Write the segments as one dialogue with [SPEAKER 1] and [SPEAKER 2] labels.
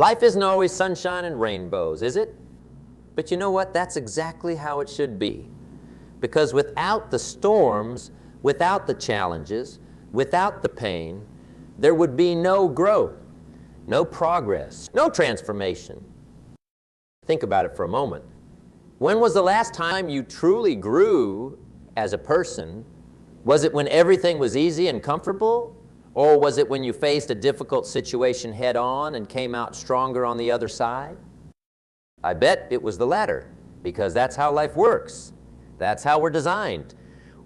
[SPEAKER 1] Life isn't always sunshine and rainbows, is it? But you know what? That's exactly how it should be. Because without the storms, without the challenges, without the pain, there would be no growth, no progress, no transformation. Think about it for a moment. When was the last time you truly grew as a person? Was it when everything was easy and comfortable? Or was it when you faced a difficult situation head on and came out stronger on the other side? I bet it was the latter, because that's how life works. That's how we're designed.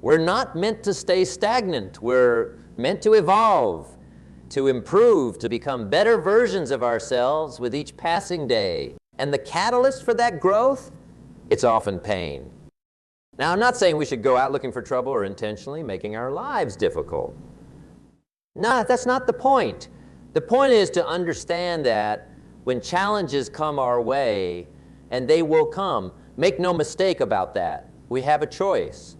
[SPEAKER 1] We're not meant to stay stagnant. We're meant to evolve, to improve, to become better versions of ourselves with each passing day. And the catalyst for that growth, it's often pain. Now, I'm not saying we should go out looking for trouble or intentionally making our lives difficult. No, that's not the point. The point is to understand that when challenges come our way, and they will come, make no mistake about that, we have a choice.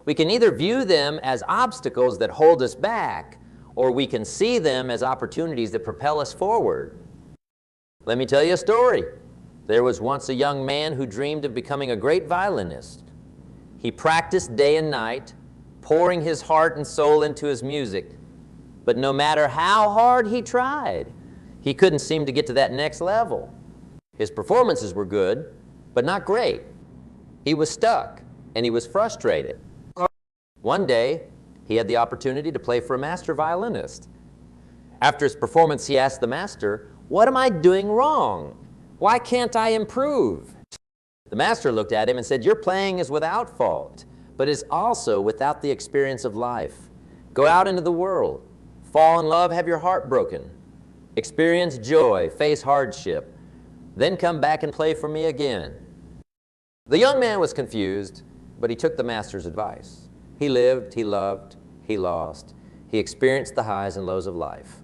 [SPEAKER 1] We can either view them as obstacles that hold us back, or we can see them as opportunities that propel us forward. Let me tell you a story. There was once a young man who dreamed of becoming a great violinist. He practiced day and night, pouring his heart and soul into his music. But no matter how hard he tried, he couldn't seem to get to that next level. His performances were good, but not great. He was stuck, and he was frustrated. One day, he had the opportunity to play for a master violinist. After his performance, he asked the master, "What am I doing wrong? Why can't I improve?" The master looked at him and said, "Your playing is without fault, but is also without the experience of life. Go out into the world, fall in love, have your heart broken, experience joy, face hardship, then come back and play for me again." The young man was confused, but he took the master's advice. He lived, he loved, he lost. He experienced the highs and lows of life.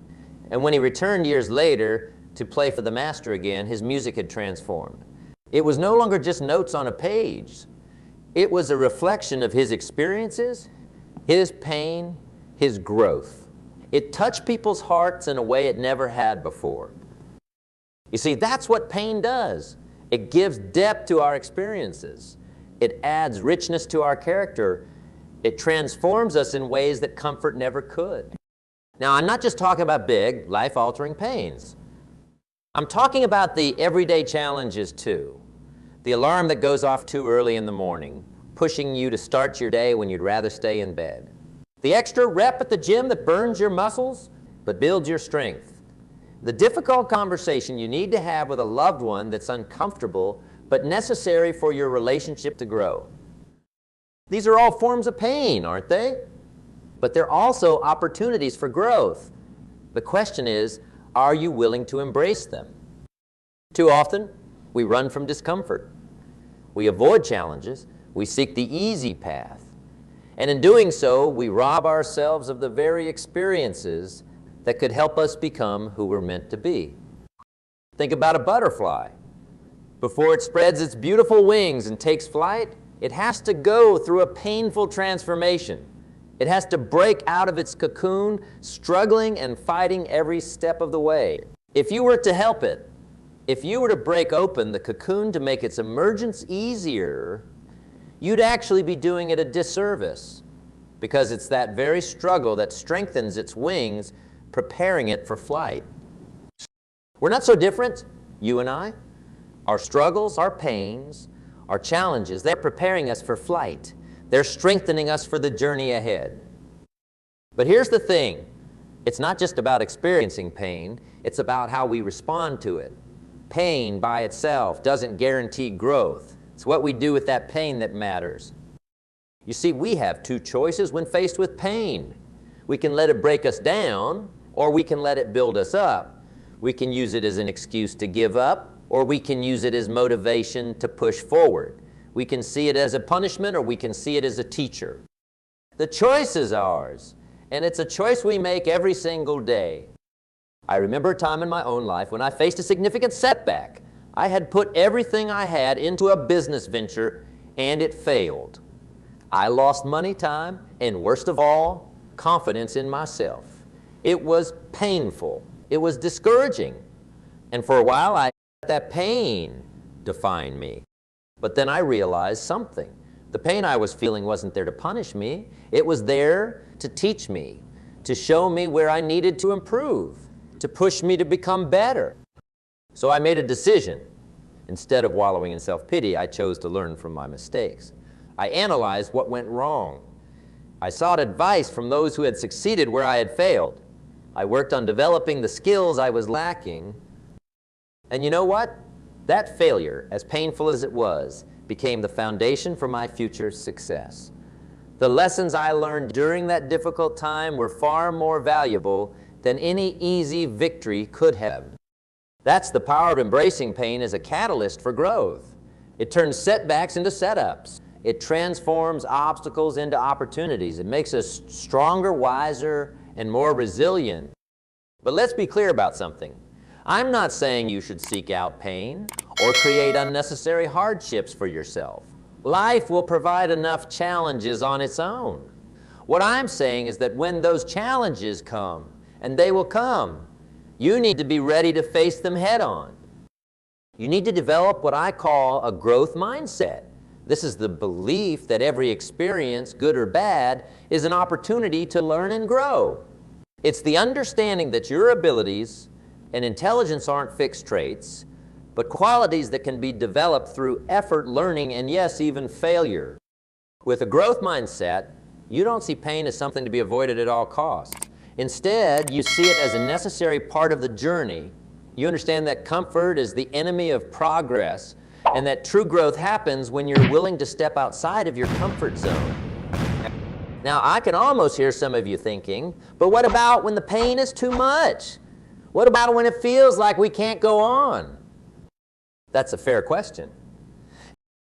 [SPEAKER 1] And when he returned years later to play for the master again, his music had transformed. It was no longer just notes on a page. It was a reflection of his experiences, his pain, his growth. It touched people's hearts in a way it never had before. You see, that's what pain does. It gives depth to our experiences. It adds richness to our character. It transforms us in ways that comfort never could. Now, I'm not just talking about big, life-altering pains. I'm talking about the everyday challenges too. The alarm that goes off too early in the morning, pushing you to start your day when you'd rather stay in bed. The extra rep at the gym that burns your muscles but builds your strength. The difficult conversation you need to have with a loved one that's uncomfortable but necessary for your relationship to grow. These are all forms of pain, aren't they? But they're also opportunities for growth. The question is, are you willing to embrace them? Too often, we run from discomfort. We avoid challenges. We seek the easy path. And in doing so, we rob ourselves of the very experiences that could help us become who we're meant to be. Think about a butterfly. Before it spreads its beautiful wings and takes flight, it has to go through a painful transformation. It has to break out of its cocoon, struggling and fighting every step of the way. If you were to help it, if you were to break open the cocoon to make its emergence easier, you'd actually be doing it a disservice, because it's that very struggle that strengthens its wings, preparing it for flight. We're not so different, you and I. Our struggles, our pains, our challenges, they're preparing us for flight. They're strengthening us for the journey ahead. But here's the thing. It's not just about experiencing pain. It's about how we respond to it. Pain by itself doesn't guarantee growth. It's what we do with that pain that matters. You see, we have two choices when faced with pain. We can let it break us down, or we can let it build us up. We can use it as an excuse to give up, or we can use it as motivation to push forward. We can see it as a punishment, or we can see it as a teacher. The choice is ours, and it's a choice we make every single day. I remember a time in my own life when I faced a significant setback. I had put everything I had into a business venture, and it failed. I lost money, time, and worst of all, confidence in myself. It was painful. It was discouraging. And for a while, I let that pain define me. But then I realized something. The pain I was feeling wasn't there to punish me. It was there to teach me, to show me where I needed to improve, to push me to become better. So I made a decision. Instead of wallowing in self-pity, I chose to learn from my mistakes. I analyzed what went wrong. I sought advice from those who had succeeded where I had failed. I worked on developing the skills I was lacking. And you know what? That failure, as painful as it was, became the foundation for my future success. The lessons I learned during that difficult time were far more valuable than any easy victory could have. That's the power of embracing pain as a catalyst for growth. It turns setbacks into setups. It transforms obstacles into opportunities. It makes us stronger, wiser, and more resilient. But let's be clear about something. I'm not saying you should seek out pain or create unnecessary hardships for yourself. Life will provide enough challenges on its own. What I'm saying is that when those challenges come, and they will come, you need to be ready to face them head on. You need to develop what I call a growth mindset. This is the belief that every experience, good or bad, is an opportunity to learn and grow. It's the understanding that your abilities and intelligence aren't fixed traits, but qualities that can be developed through effort, learning, and yes, even failure. With a growth mindset, you don't see pain as something to be avoided at all costs. Instead, you see it as a necessary part of the journey. You understand that comfort is the enemy of progress, and that true growth happens when you're willing to step outside of your comfort zone. Now, I can almost hear some of you thinking, but what about when the pain is too much? What about when it feels like we can't go on? That's a fair question.